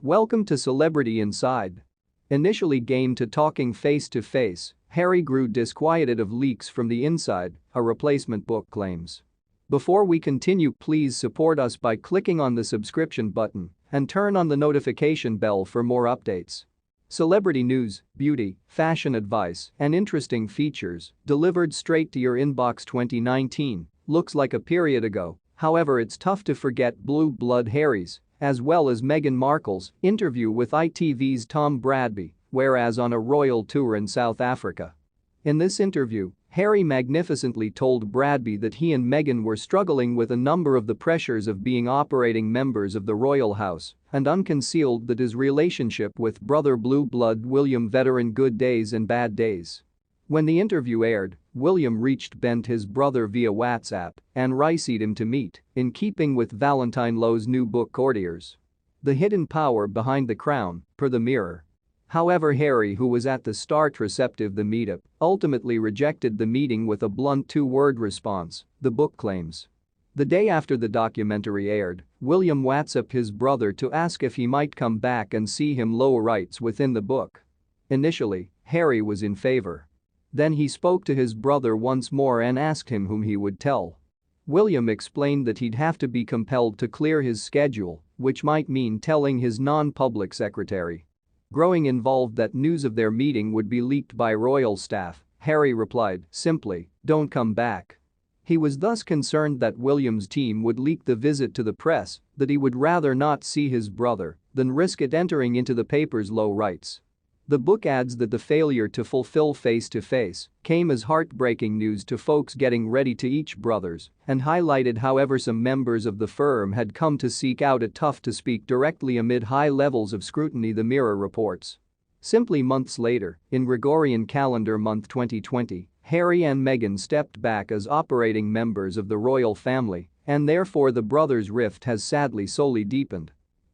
Welcome to Celebrity Inside. Initially game to talking face-to-face, Harry grew disquieted of leaks from the inside, a replacement book claims. Before we continue, please support us by clicking on the subscription button and turn on the notification bell for more updates. Celebrity news, beauty, fashion advice, and interesting features delivered straight to your inbox. 2019 looks like a period ago, however it's tough to forget Blue Blood Harry's as well as Meghan Markle's interview with ITV's Tom Bradby, whereas on a royal tour in South Africa. In this interview, Harry magnificently told Bradby that he and Meghan were struggling with a number of the pressures of being operating members of the royal house and unconcealed that his relationship with brother Blue Blood William veteran good days and bad days. When the interview aired, William reached Bent his brother via WhatsApp and riced him to meet, in keeping with Valentine Lowe's new book Courtiers. The Hidden Power Behind the Crown, per the Mirror. However, Harry, who was at the start receptive the meetup, ultimately rejected the meeting with a blunt two-word response, the book claims. The day after the documentary aired, William WhatsApped his brother to ask if he might come back and see him. Lowe writes within the book. Initially, Harry was in favor. Then he spoke to his brother once more and asked him whom he would tell. William explained that he'd have to be compelled to clear his schedule, which might mean telling his non-public secretary. Growing involved that news of their meeting would be leaked by royal staff, Harry replied, simply, "Don't come back." He was thus concerned that William's team would leak the visit to the press, that he would rather not see his brother than risk it entering into the papers. Lowe writes. The book adds that the failure to fulfill face-to-face came as heartbreaking news to folks getting ready to each brothers and highlighted however some members of the firm had come to seek out it tough to speak directly amid high levels of scrutiny. The Mirror reports. Simply months later, in Gregorian calendar month 2020, Harry and Meghan stepped back as operating members of the royal family, and therefore the brothers' rift has sadly solely deepened.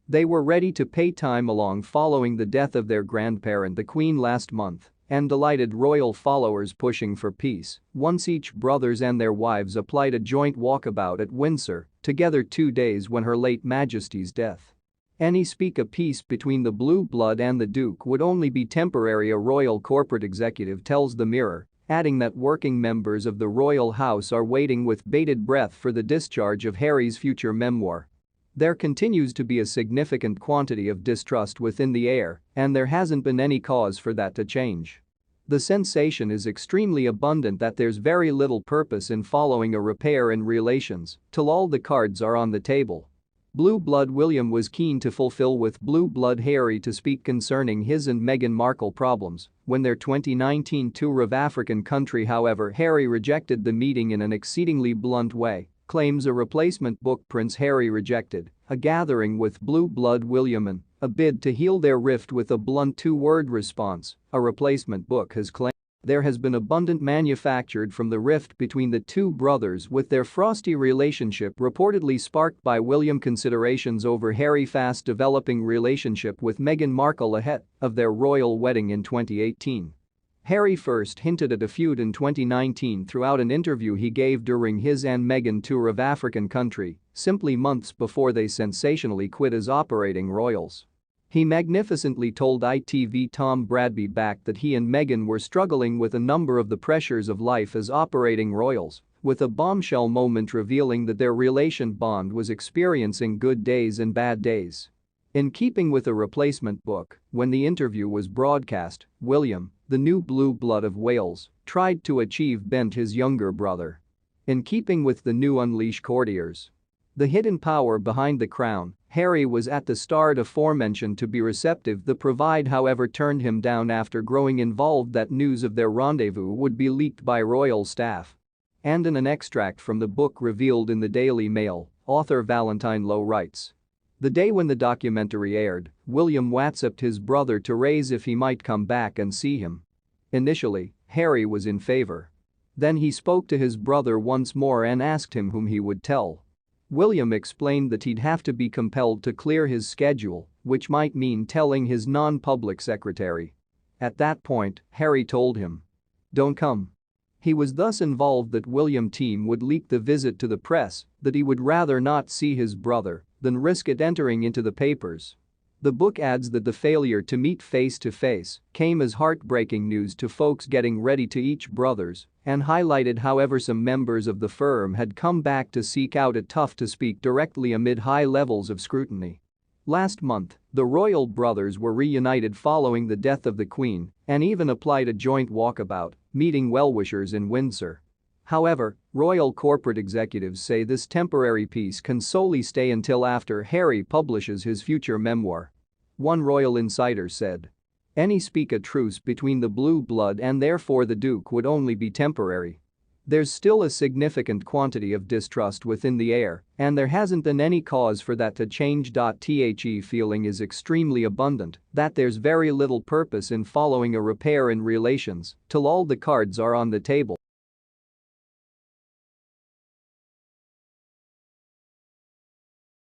They were ready to pay time along following the death of their grandparent the Queen last month and delighted royal followers pushing for peace once each brothers and their wives applied a joint walkabout at Windsor, together 2 days when Her late Majesty's death. Any speak of peace between the Blue Blood and the Duke would only be temporary, a royal corporate executive tells the Mirror, adding that working members of the royal house are waiting with bated breath for the discharge of Harry's future memoir. There continues to be a significant quantity of distrust within the air, and there hasn't been any cause for that to change. The sensation is extremely abundant that there's very little purpose in following a repair in relations till all the cards are on the table. Blue Blood William was keen to fulfill with Blue Blood Harry to speak concerning his and Meghan Markle problems when their 2019 tour of African country. However, Harry rejected the meeting in an exceedingly blunt way. Claims a replacement book Prince Harry rejected, a gathering with Blue Blood William and a bid to heal their rift with a blunt two-word response, a replacement book has claimed. There has been abundant manufactured from the rift between the two brothers, with their frosty relationship reportedly sparked by William considerations over Harry's fast developing relationship with Meghan Markle ahead of their royal wedding in 2018. Harry first hinted at a feud in 2019 throughout an interview he gave during his and Meghan tour of African country, simply months before they sensationally quit as operating royals. He magnificently told ITV Tom Bradby back that he and Meghan were struggling with a number of the pressures of life as operating royals, with a bombshell moment revealing that their relation bond was experiencing good days and bad days. In keeping with a replacement book, when the interview was broadcast, William, the new Blue Blood of Wales, tried to achieve Bent his younger brother. In keeping with the new Unleash Courtiers. The Hidden Power Behind the Crown, Harry was at the start aforementioned to be receptive. The provide however turned him down after growing involved that news of their rendezvous would be leaked by royal staff. And in an extract from the book revealed in the Daily Mail, author Valentine Lowe writes. The day when the documentary aired, William WhatsApped his brother to raise if he might come back and see him. Initially, Harry was in favor. Then he spoke to his brother once more and asked him whom he would tell. William explained that he'd have to be compelled to clear his schedule, which might mean telling his non-public secretary. At that point, Harry told him, "Don't come." He was thus involved that William team would leak the visit to the press, that he would rather not see his brother than risk it entering into the papers. The book adds that the failure to meet face-to-face came as heartbreaking news to folks getting ready to each brothers and highlighted however some members of the firm had come back to seek out it tough to speak directly amid high levels of scrutiny. Last month, the royal brothers were reunited following the death of the Queen and even applied a joint walkabout, meeting well-wishers in Windsor. However, royal corporate executives say this temporary peace can solely stay until after Harry publishes his future memoir. One royal insider said. Any speak a truce between the blue blood and therefore the Duke would only be temporary. There's still a significant quantity of distrust within the heir, and there hasn't been any cause for that to change. The feeling is extremely abundant that there's very little purpose in following a repair in relations till all the cards are on the table.